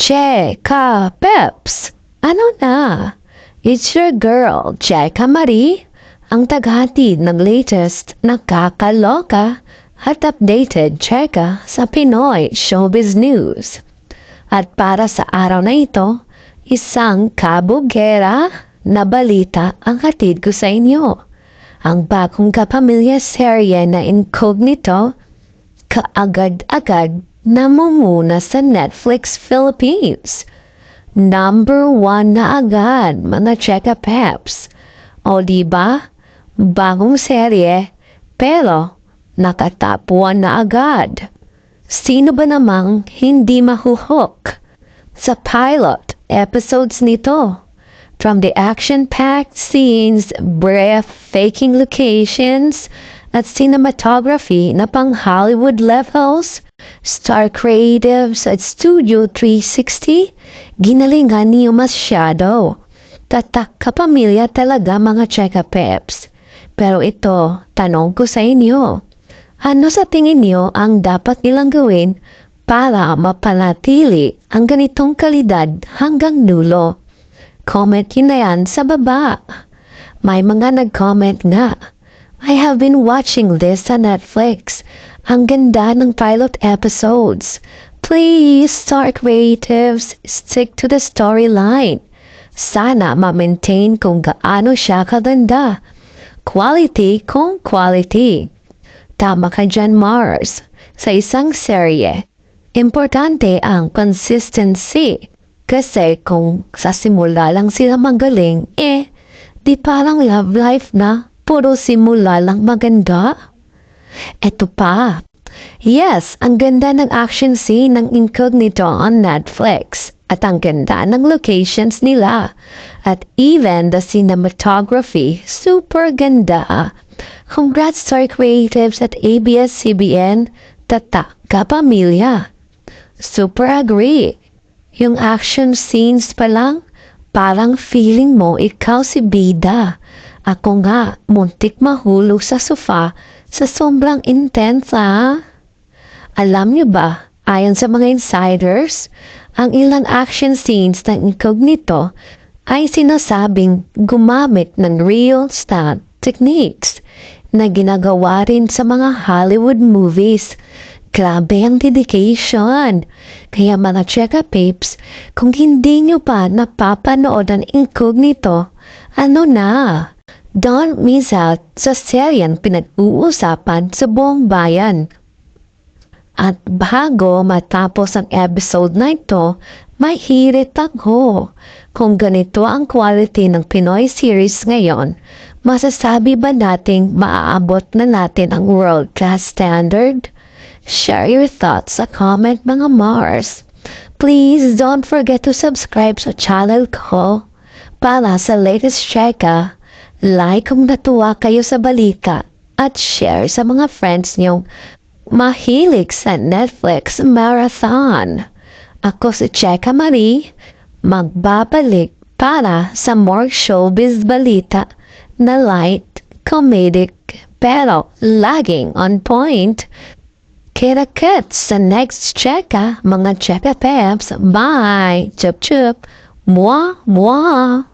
Cheka Peps! Ano na? It's your girl, Cheka Marie, ang taghatid ng latest na kakaloka at updated cheka sa Pinoy Showbiz News. At para sa araw na ito, isang kabugera na balita ang hatid ko sa inyo. Ang bagong kapamilya serye na Incognito, kaagad-agad namumuna sa Netflix Philippines. Number 1 na agad, mga cheka peps. O diba? Bagong serye, pero nakatop 1 na agad. Sino ba namang hindi mahuhook sa pilot episodes nito? From the action-packed scenes, breathtaking locations, at cinematography na pang Hollywood levels, star creatives at Studio 360, ginalingan niyo masyado. Tatak kapamilya talaga mga cheka peps. Pero ito, tanong ko sa inyo, ano sa tingin niyo ang dapat nilang gawin para mapanatili ang ganitong kalidad hanggang dulo? Comment yun na yan sa baba. May mga nag-comment nga, I have been watching this sa Netflix. Ang ganda ng pilot episodes. Please, star creatives, stick to the storyline. Sana ma-maintain kung gaano siya kaganda. Quality kung quality. Tama ka dyan, Mars. Sa isang serye, importante ang consistency. Kasi kung sa simula lang sila magaling, di parang love life na puro simula lang maganda. Eto pa. Yes, ang ganda ng action scene ng Incognito on Netflix. At ang ganda ng locations nila. At even the cinematography, super ganda. Congrats star creatives at ABS-CBN, tatak kapamilya. Super agree. Yung action scenes pa lang, parang feeling mo ikaw si bida. Ako nga, muntik mahulog sa sofa sa sobrang intense ha. Alam niyo ba, ayon sa mga insiders, ang ilang action scenes ng Incognito ay sinasabing gumamit ng real stunt techniques na ginagawa rin sa mga Hollywood movies. Grabe ang dedication. Kaya mga cheka peeps, kung hindi nyo pa napapanood ang Incognito, ano na? Don't miss out sa seryeng pinag-uusapan sa buong bayan. At bago matapos ang episode na ito, may hirit ako. Kung ganito ang quality ng Pinoy series ngayon, masasabi ba nating maaabot na natin ang world-class standard? Share your thoughts sa comment mga Mars. Please don't forget to subscribe sa channel ko para sa latest cheka. Like kung natuwa kayo sa balita at share sa mga friends niyong mahilig sa Netflix Marathon. Ako si Cheka Marie, magbabalik para sa more showbiz balita na light, comedic, pero laging on point. Kita-kits sa next cheka, mga cheka peps. Bye! Chup chup! Mwah! Mwah!